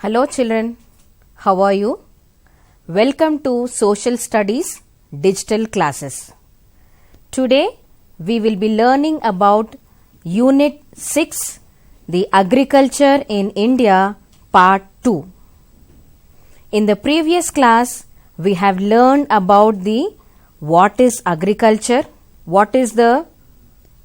Hello children, how are you? Welcome to Social Studies Digital Classes. Today we will be learning about Unit 6, the Agriculture in India, Part 2. In the previous class, we have learned about the what is agriculture, what is the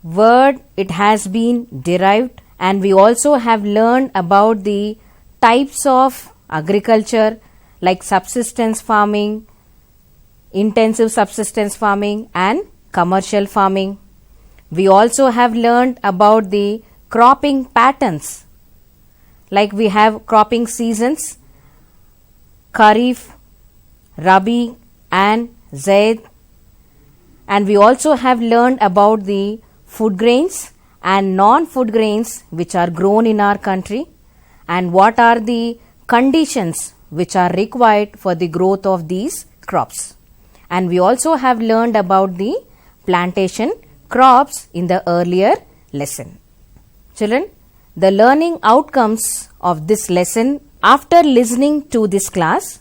word it has been derived, and we also have learned about the types of agriculture like subsistence farming, intensive subsistence farming and commercial farming. We also have learned about the cropping patterns, like we have cropping seasons, Kharif, Rabi and Zaid, and we also have learned about the food grains and non-food grains which are grown in our country, and what are the conditions which are required for the growth of these crops. And we also have learned about the plantation crops in the earlier lesson. Children, the learning outcomes of this lesson, after listening to this class,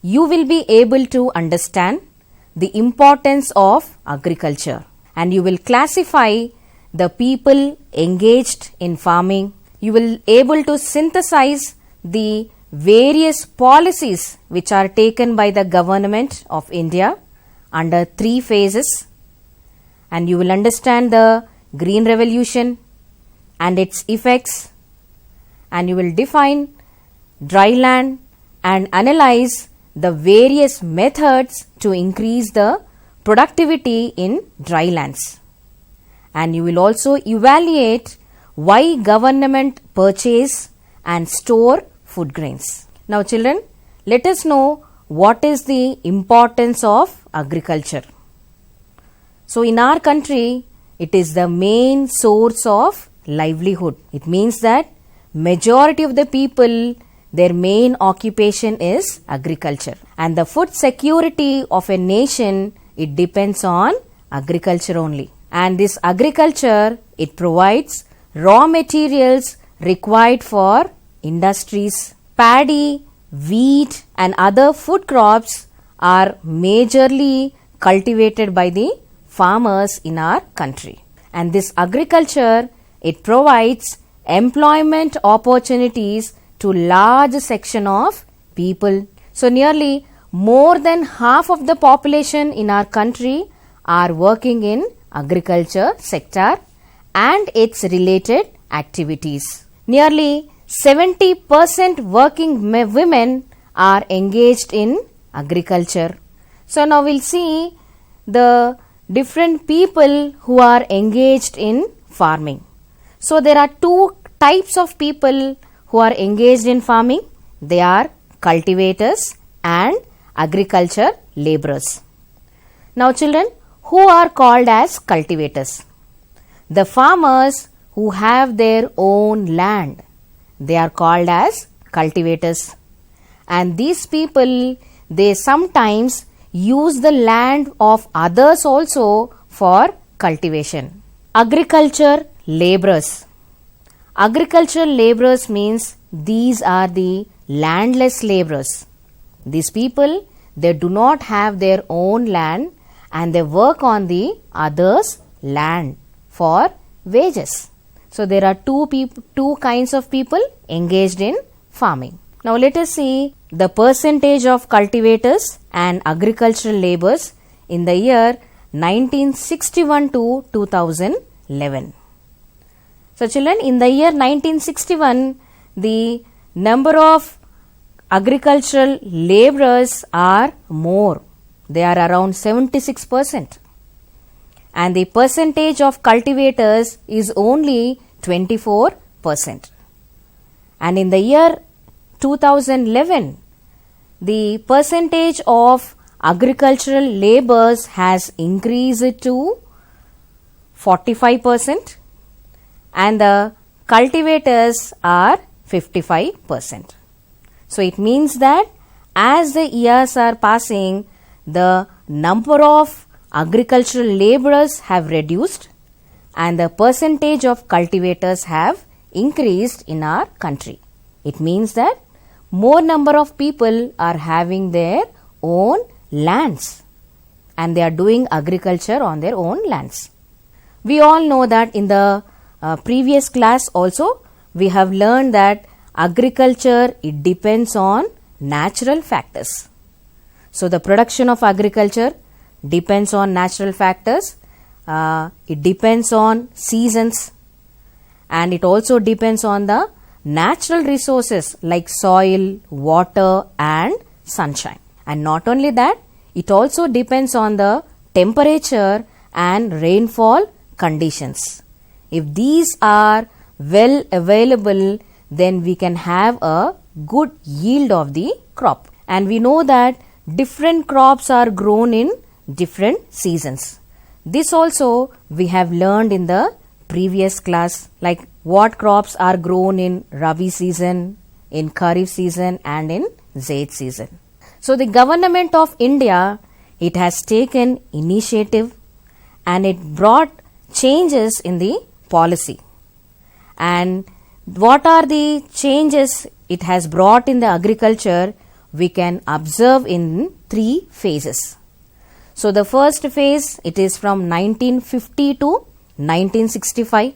you will be able to understand the importance of agriculture, and you will classify the people engaged in farming. You will able to synthesize the various policies which are taken by the government of India under 3 phases, and you will understand the Green Revolution and its effects, and you will define dry land and analyze the various methods to increase the productivity in dry lands, and you will also evaluate why government purchase and store food grains. Now children, let us know what is the importance of agriculture. So in our country, it is the main source of livelihood. It means that majority of the people, their main occupation is agriculture, and the food security of a nation, it depends on agriculture only. And this agriculture, it provides raw materials required for industries. Paddy, wheat and other food crops are majorly cultivated by the farmers in our country. And this agriculture, it provides employment opportunities to large section of people. So nearly more than half of the population in our country are working in agriculture sector and its related activities. Nearly 70% working women are engaged in agriculture. So now we'll see the different people who are engaged in farming. So there are 2 types of people who are engaged in farming. They are cultivators and agriculture laborers. Now children, who are called as cultivators? The farmers who have their own land, they are called as cultivators. And these people, they sometimes use the land of others also for cultivation. Agriculture laborers. Agricultural laborers means these are the landless laborers. These people, they do not have their own land and they work on the others' land for wages. So there are two kinds of people engaged in farming. Now let us see the percentage of cultivators and agricultural laborers in the year 1961 to 2011. So children, in the year 1961, the number of agricultural laborers are more. They are around 76%. And the percentage of cultivators is only 24%. And in the year 2011, the percentage of agricultural laborers has increased to 45%, and the cultivators are 55%. So it means that as the years are passing, the number of agricultural laborers have reduced and the percentage of cultivators have increased in our country. It means that more number of people are having their own lands and they are doing agriculture on their own lands. We all know that in the previous class also we have learned that agriculture, it depends on natural factors. So the production of agriculture depends on natural factors. It depends on seasons, and it also depends on the natural resources like soil, water and sunshine. And not only that, it also depends on the temperature and rainfall conditions. If these are well available, then we can have a good yield of the crop. And we know that different crops are grown in different seasons. This also we have learned in the previous class, like what crops are grown in Rabi season, in Kharif season and in Zaid season. So the government of India, it has taken initiative and it brought changes in the policy. And what are the changes it has brought in the agriculture? We can observe in 3 phases. So the first phase, it is from 1950 to 1965,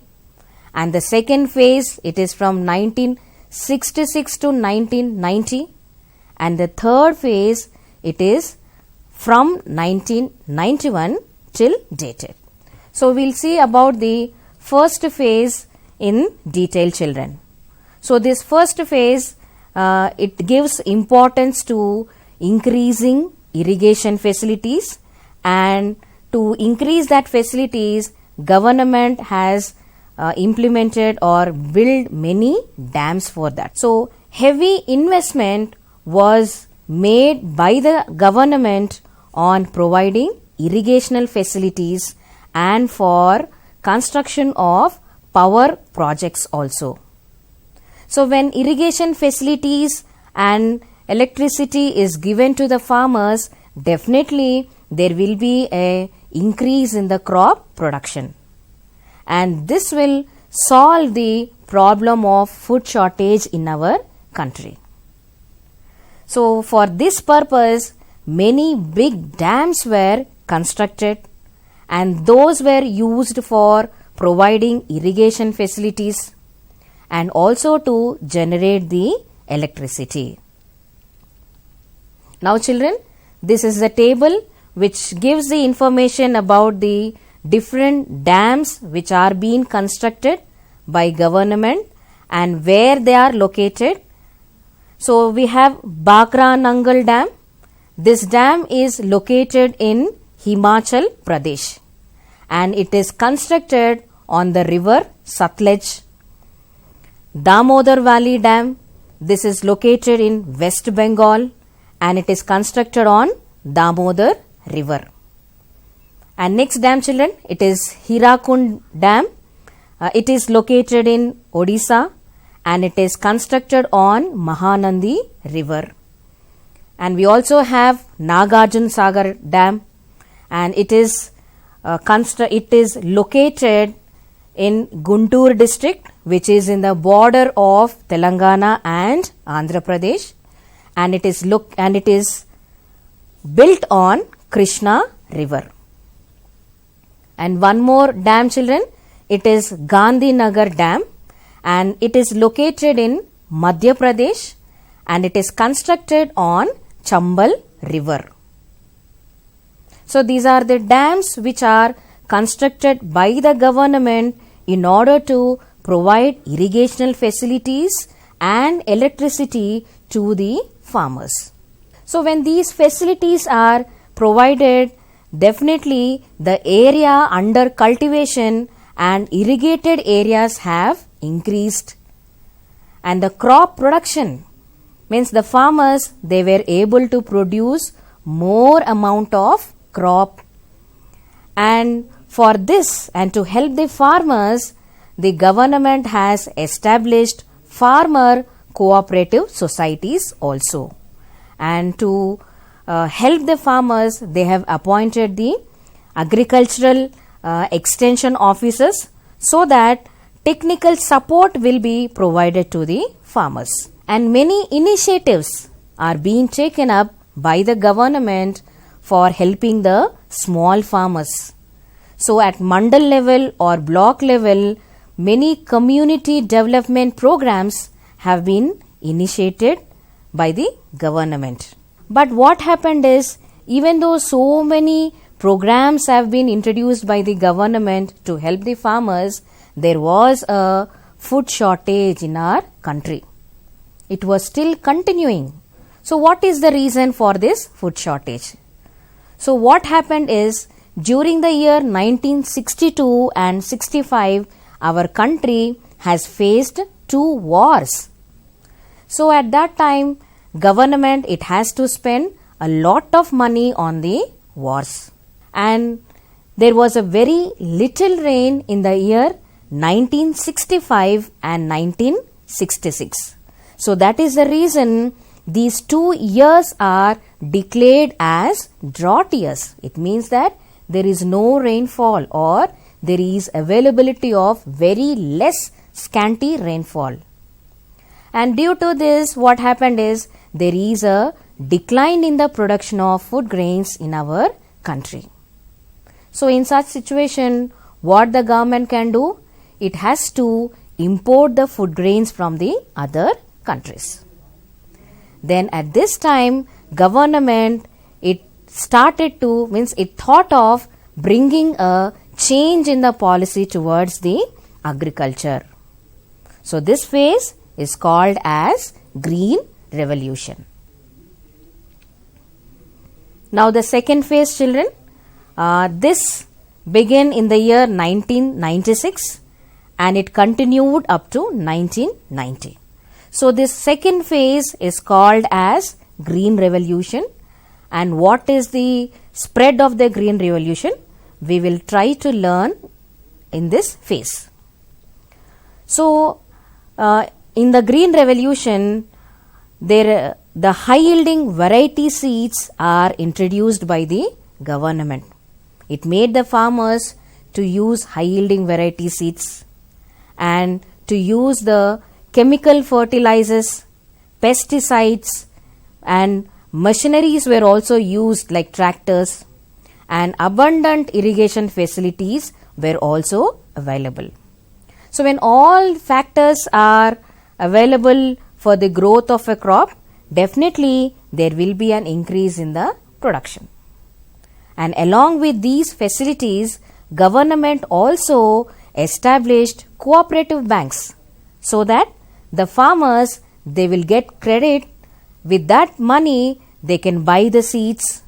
and the second phase, it is from 1966 to 1990, and the third phase, it is from 1991 till dated. So we'll see about the first phase in detail, children. So this first phase, it gives importance to increasing irrigation facilities, and to increase that facilities, government has implemented or built many dams for that. So heavy investment was made by the government on providing irrigational facilities and for construction of power projects also. So when irrigation facilities and electricity is given to the farmers, definitely there will be a increase in the crop production, and this will solve the problem of food shortage in our country. So for this purpose, many big dams were constructed, and those were used for providing irrigation facilities and also to generate the electricity. Now children, this is the table which gives the information about the different dams which are being constructed by government and where they are located. So we have Bhakra Nangal Dam. This dam is located in Himachal Pradesh and it is constructed on the river Satluj. Damodar Valley Dam, this is located in West Bengal and it is constructed on Damodar river. And next dam children, it is Hirakund Dam. It is located in Odisha and it is constructed on Mahanandi river. And we also have Nagarjun Sagar Dam, and it is located in Guntur district, which is in the border of Telangana and Andhra Pradesh, and it is built on Krishna river. And one more dam children, it is Gandhinagar Dam, and it is located in Madhya Pradesh and it is constructed on Chambal river. So these are the dams which are constructed by the government in order to provide irrigational facilities and electricity to the farmers. So when these facilities are provided, definitely the area under cultivation and irrigated areas have increased, and the crop production means the farmers, they were able to produce more amount of crop. And for this and to help the farmers, the government has established farmer cooperative societies also. And to help the farmers, they have appointed the agricultural extension officers so that technical support will be provided to the farmers. and many initiatives are being taken up by the government for helping the small farmers. So at mandal level or block level, many community development programs have been initiated by the government. But what happened is, even though so many programs have been introduced by the government to help the farmers, there was a food shortage in our country. It was still continuing. So what is the reason for this food shortage? So what happened is, during the year 1962 and 65, our country has faced 2 wars. So at that time, government, it has to spend a lot of money on the wars. And there was a very little rain in the year 1965 and 1966. So that is the reason these 2 years are declared as drought years. It means that there is no rainfall, or there is availability of very less scanty rainfall. And due to this, what happened is, there is a decline in the production of food grains in our country. So in such situation, what the government can do? It has to import the food grains from the other countries. Then at this time, government, it thought of bringing a change in the policy towards the agriculture. So this phase is called as Green Revolution. Now the second phase, children, this began in the year 1996 and it continued up to 1990. So this second phase is called as Green Revolution. And what is the spread of the Green Revolution? We will try to learn in this phase. So in the Green Revolution, the high-yielding variety seeds are introduced by the government. It made the farmers to use high-yielding variety seeds and to use the chemical fertilizers, pesticides, and machineries were also used like tractors, and abundant irrigation facilities were also available. So when all factors are available for the growth of a crop, definitely there will be an increase in the production. And along with these facilities, government also established cooperative banks so that the farmers, they will get credit. With that money, they can buy the seeds,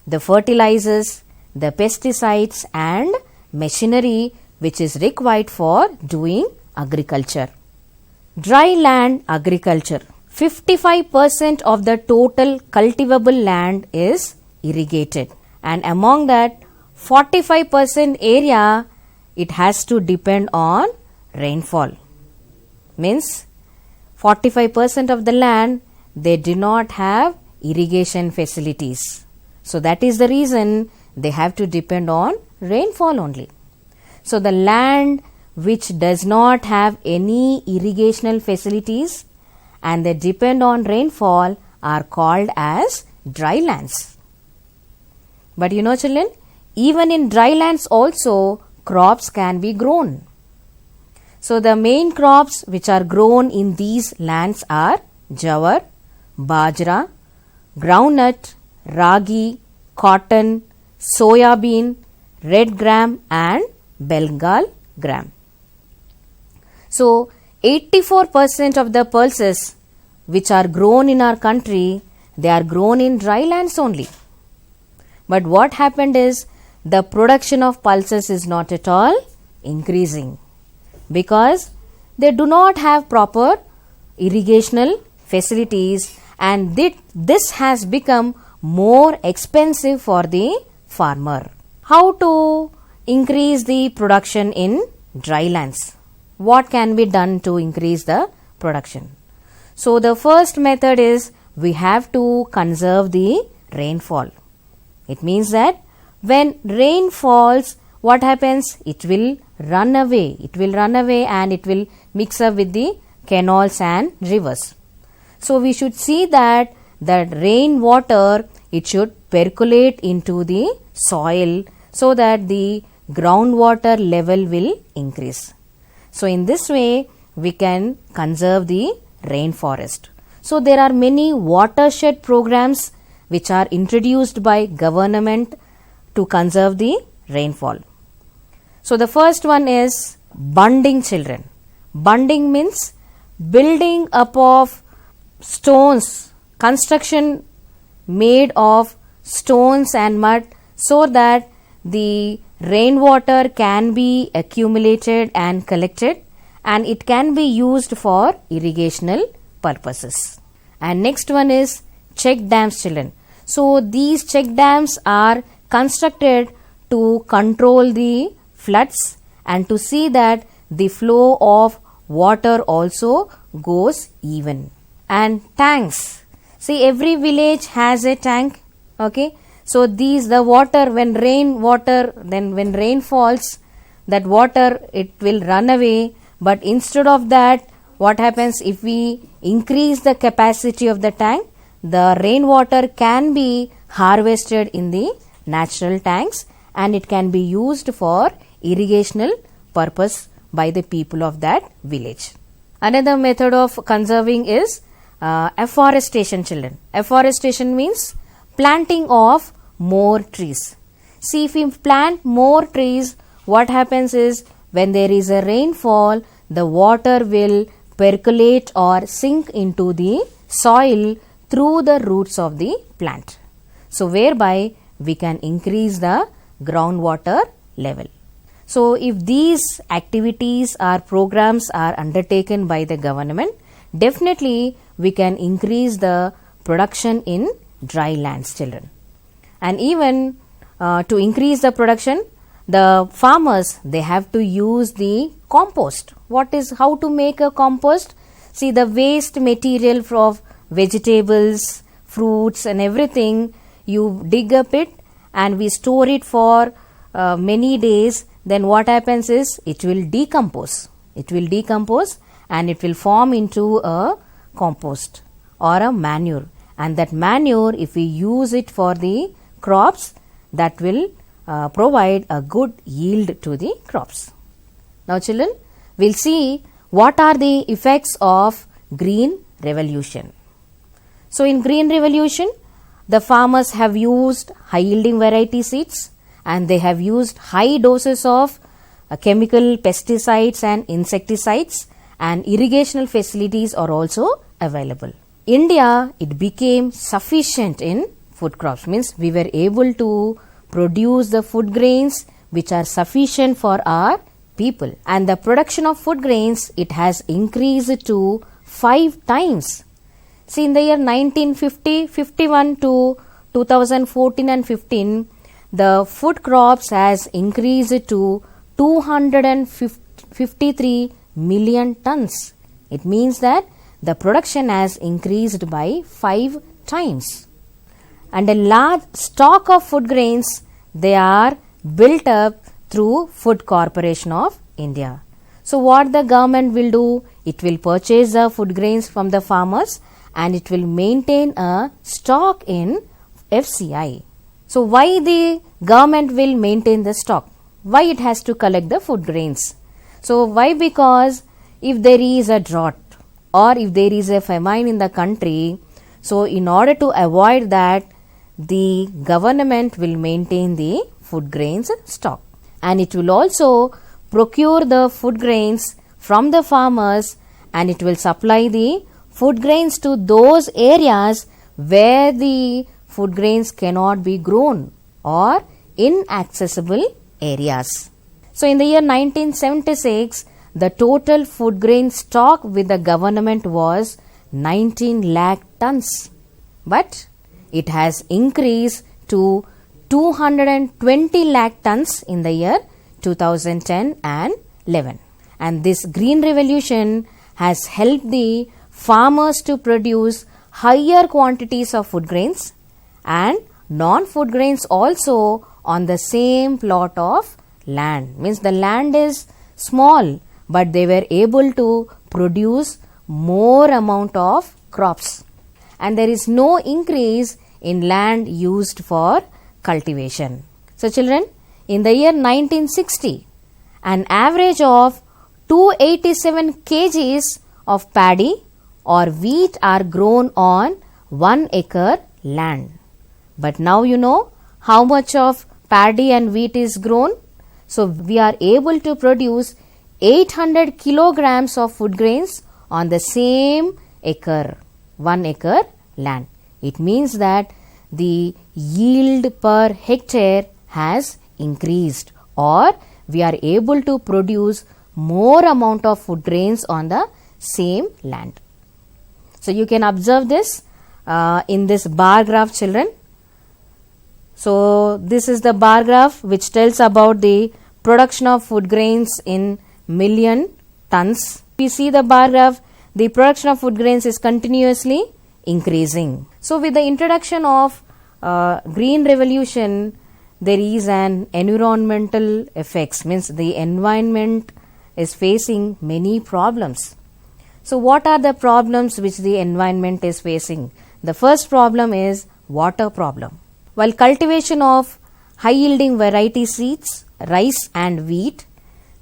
the fertilizers, the pesticides and machinery which is required for doing agriculture. Dry land agriculture. 55% of the total cultivable land is irrigated, and among that 45% area, it has to depend on rainfall. Means 45% of the land, they do not have irrigation facilities. So that is the reason they have to depend on rainfall only. So the land which does not have any irrigational facilities and they depend on rainfall are called as dry lands. But you know, children, even in dry lands also crops can be grown. So the main crops which are grown in these lands are jawar, bajra, groundnut, ragi, cotton, soya bean, red gram and Bengal gram. So 84% of the pulses which are grown in our country, they are grown in dry lands only. But what happened is, the production of pulses is not at all increasing because they do not have proper irrigational facilities, and this has become more expensive for the farmer. How to increase the production in dry lands? What can be done to increase the production? So the first method is, we have to conserve the rainfall. It means that when rain falls, what happens? It will run away. It will run away and it will mix up with the canals and rivers. So we should see that rainwater, it should percolate into the soil so that the groundwater level will increase. So in this way we can conserve the rainforest. So there are many watershed programs which are introduced by government to conserve the rainfall. So the first one is bunding children. Bunding means building up of stones, construction made of stones and mud, so that the rainwater can be accumulated and collected and it can be used for irrigational purposes. And next one is check dams children. So these check dams are constructed to control the floods and to see that the flow of water also goes even. And tanks. See, every village has a tank. Okay. So these, the water, when rain falls, that water, it will run away. But instead of that, what happens if we increase the capacity of the tank? The rainwater can be harvested in the natural tanks and it can be used for irrigational purpose by the people of that village. Another method of conserving is afforestation children. Afforestation means planting of more trees. See, if we plant more trees, what happens is when there is a rainfall, the water will percolate or sink into the soil through the roots of the plant. So whereby we can increase the groundwater level. So if these activities or programs are undertaken by the government, definitely we can increase the production in dry lands children. And even to increase the production, the farmers, they have to use the compost. How to make a compost? See, the waste material of vegetables, fruits and everything, you dig up it and we store it for many days. Then what happens is it will decompose. It will decompose and it will form into a compost or a manure. And that manure, if we use it for the crops, that will provide a good yield to the crops. Now children, we'll see what are the effects of green revolution. So in green revolution, the farmers have used high yielding variety seeds and they have used high doses of chemical pesticides and insecticides, and irrigational facilities are also available. India, it became sufficient in food crops, means we were able to produce the food grains which are sufficient for our people, and the production of food grains, it has increased to 5 times. See, in the year 1951 to 2014 and 15, the food crops has increased to 253 million tons. It means that the production has increased by 5 times. And a large stock of food grains, they are built up through Food Corporation of India. So what the government will do? It will purchase the food grains from the farmers and it will maintain a stock in FCI. So why the government will maintain the stock? Why it has to collect the food grains? So why? Because if there is a drought or if there is a famine in the country, so in order to avoid that, the government will maintain the food grains stock, and it will also procure the food grains from the farmers and it will supply the food grains to those areas where the food grains cannot be grown or inaccessible areas. So in the year 1976, the total food grain stock with the government was 19 lakh tons, but it has increased to 220 lakh tons in the year 2010 and 11. And this green revolution has helped the farmers to produce higher quantities of food grains and non-food grains also on the same plot of land. Means the land is small, but they were able to produce more amount of crops, and there is no increase in land used for cultivation. So children, in the year 1960, an average of 287 kgs of paddy or wheat are grown on 1 acre land. But now you know how much of paddy and wheat is grown. So we are able to produce 800 kilograms of food grains on the same acre, 1 acre land. It means that the yield per hectare has increased, or we are able to produce more amount of food grains on the same land. So you can observe this in this bar graph, children. So this is the bar graph which tells about the production of food grains in million tons. We see the bar graph, the production of food grains is continuously increasing. So with the introduction of green revolution, there is an environmental effects, means the environment is facing many problems. So what are the problems which the environment is facing? The first problem is water problem. While cultivation of high yielding variety seeds, rice and wheat,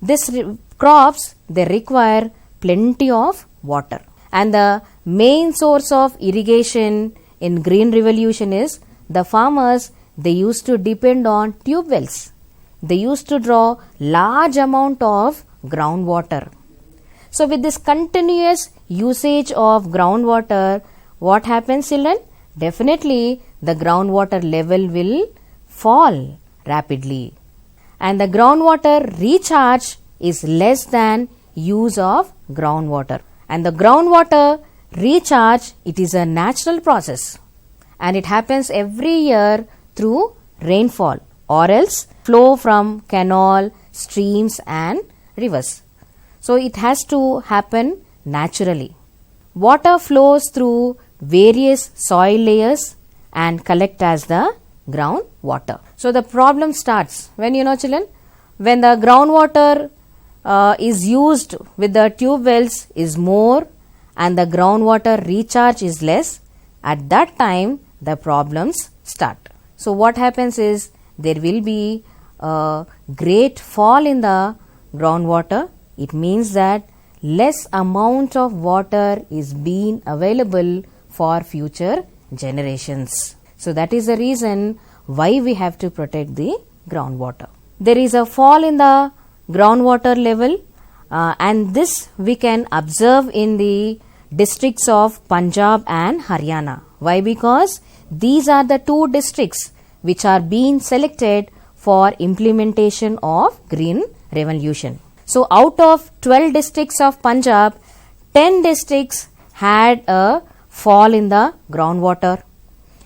these crops, they require plenty of water. And the main source of irrigation in green revolution is the farmers, they used to depend on tube wells. They used to draw large amount of groundwater. So with this continuous usage of groundwater, what happens, children? Definitely the groundwater level will fall rapidly. And the groundwater recharge is less than use of groundwater. And the groundwater recharge, it is a natural process, and it happens every year through rainfall or else flow from canal, streams and rivers. So it has to happen naturally. Water flows through various soil layers and collect as the groundwater. So the problem starts when, children, when the groundwater is used with the tube wells is more and the groundwater recharge is less, at that time the problems start. So what happens is there will be a great fall in the groundwater. It means that less amount of water is being available for future generations. So that is the reason why we have to protect the groundwater. There is a fall in the groundwater level and this we can observe in the districts of Punjab and Haryana. Why? Because these are the two districts which are being selected for implementation of green revolution. So out of 12 districts of Punjab, 10 districts had a fall in the groundwater,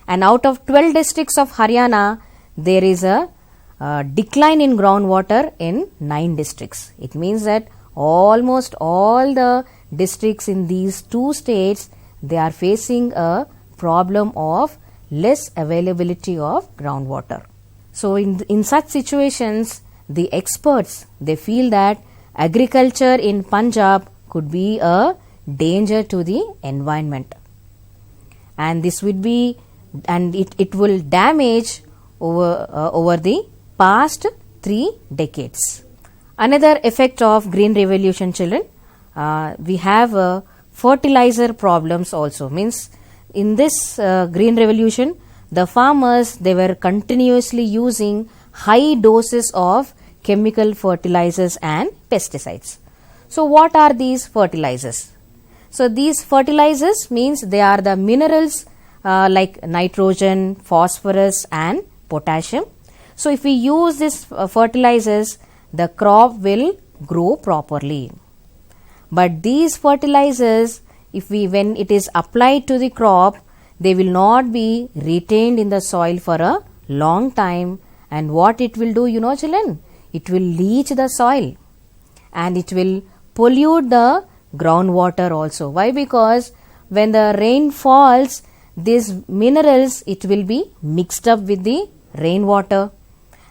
and out of 12 districts of Haryana, there is a decline in groundwater in 9 districts. It means that almost all the districts in these two states, they are facing a problem of less availability of groundwater. So in such situations, the experts, they feel that agriculture in Punjab could be a danger to the environment, and this would be, and it will damage over the past 3 decades. Another effect of green revolution, children, we have fertilizer problems also. Means in this green revolution, the farmers, they were continuously using high doses of chemical fertilizers and pesticides. So what are these fertilizers? So these fertilizers means they are the minerals like nitrogen, phosphorus and potassium. So if we use these fertilizers, the crop will grow properly. But these fertilizers, when it is applied to the crop, they will not be retained in the soil for a long time, and what it will do, children, it will leach the soil and it will pollute the groundwater also. Why? Because when the rain falls, these minerals, it will be mixed up with the rainwater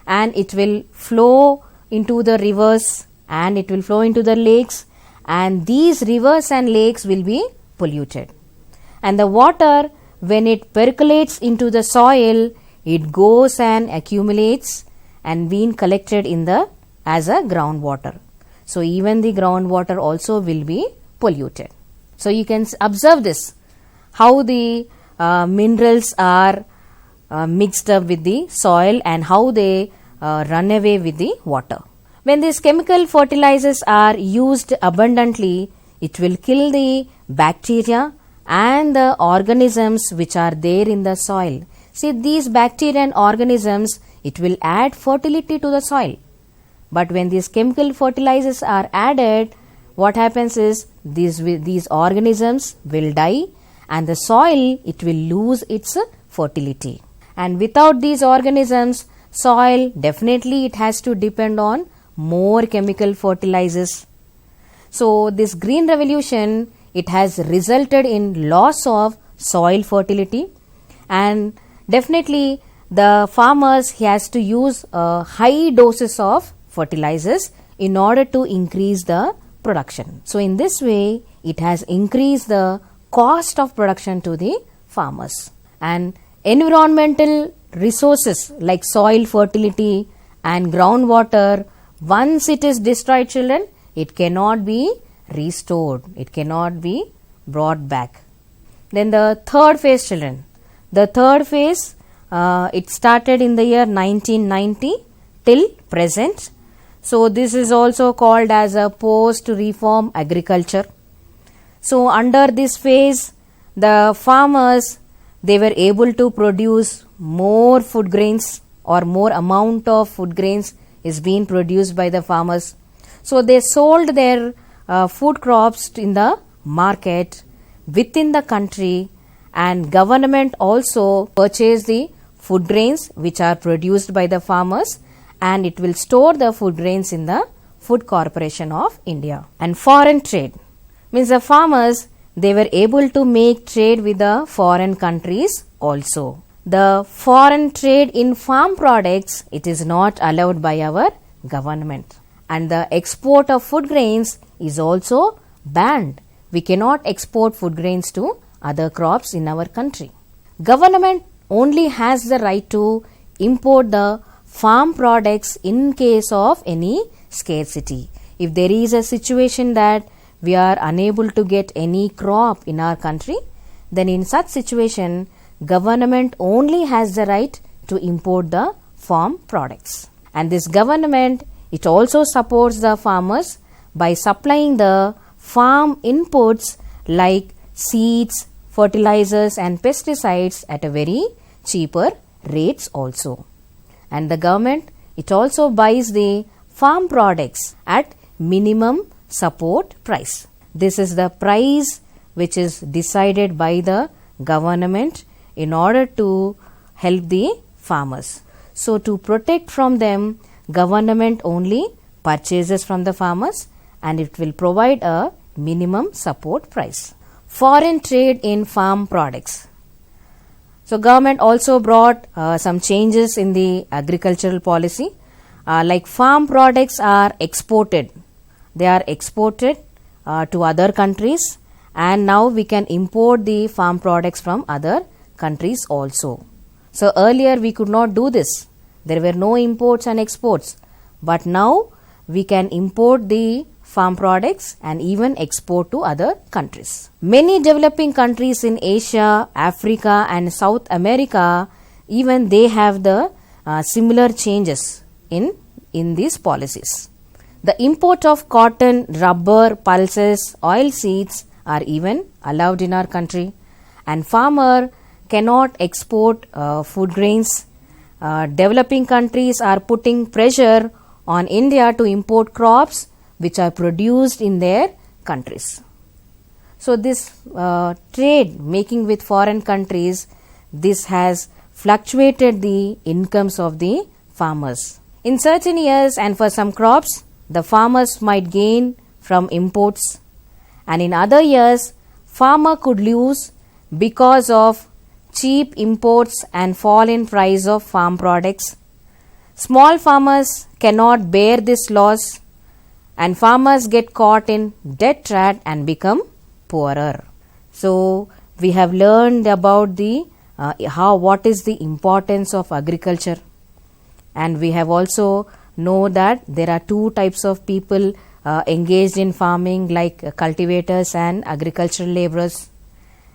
and it will flow into the rivers and it will flow into the lakes, and these rivers and lakes will be polluted. and the water, when it percolates into the soil, it goes and accumulates and being collected in the as a groundwater. So even the groundwater also will be polluted. So you can observe this, how the minerals are mixed up with the soil and how they run away with the water. When these chemical fertilizers are used abundantly, it will kill the bacteria and the organisms which are there in the soil. See, these bacteria and organisms, it will add fertility to the soil. But when these chemical fertilizers are added, what happens is these organisms will die and the soil, it will lose its fertility. And without these organisms, soil definitely it has to depend on more chemical fertilizers. So this green revolution, it has resulted in loss of soil fertility, and definitely the farmers has to use high doses of fertilizers in order to increase the production. So in this way, it has increased the cost of production to the farmers. And environmental resources like soil fertility and groundwater, once it is destroyed, children, it cannot be restored. It cannot be brought back. Then the third phase, children. The third phase, it started in the year 1990 till present. So this is also called as a post-reform agriculture. So under this phase, the farmers, they were able to produce more food grains, or more amount of food grains is being produced by the farmers. So they sold their food crops in the market within the country, and government also purchased the food grains which are produced by the farmers, and it will store the food grains in the Food Corporation of India. And foreign trade means the farmers, they were able to make trade with the foreign countries also. The foreign trade in farm products, it is not allowed by our government. And the export of food grains is also banned. We cannot export food grains to other crops in our country. Government only has the right to import the farm products in case of any scarcity. If there is a situation that we are unable to get any crop in our country, then in such situation, government only has the right to import the farm products. And this government, it also supports the farmers by supplying the farm inputs like seeds, fertilizers and pesticides at a very cheaper rates also. And the government, it also buys the farm products at minimum support price. This is the price which is decided by the government in order to help the farmers. So to protect from them, government only purchases from the farmers and it will provide a minimum support price. Foreign trade in farm products. So government also brought some changes in the agricultural policy. Like farm products are exported. They are exported to other countries, and now we can import the farm products from other countries also. So earlier we could not do this. There were no imports and exports. But now we can import the farm products and even export to other countries. Many developing countries in Asia, Africa and South America, even they have the similar changes in these policies. The import of cotton, rubber, pulses, oil seeds are even allowed in our country, and farmer cannot export food grains. Developing countries are putting pressure on India to import crops which are produced in their countries. So this trade making with foreign countries, this has fluctuated the incomes of the farmers. In certain years and for some crops, the farmers might gain from imports, and in other years, farmer could lose because of cheap imports and fall in price of farm products. Small farmers cannot bear this loss, and farmers get caught in debt trap and become poorer. So we have learned about the what is the importance of agriculture, and we have also know that there are two types of people engaged in farming, like cultivators and agricultural laborers.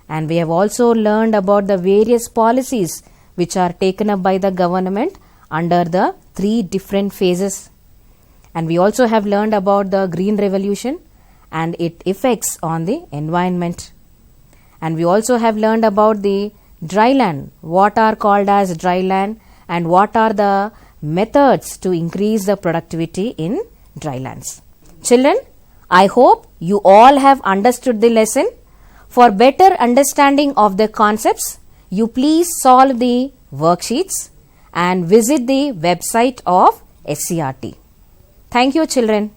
And we have also learned about the various policies which are taken up by the government under the 3 different phases. And we also have learned about the green revolution and its effects on the environment. And we also have learned about the dry land, what are called as dry land, and what are the methods to increase the productivity in dry lands. Children, I hope you all have understood the lesson. For better understanding of the concepts, you please solve the worksheets and visit the website of SCRT. Thank you, children.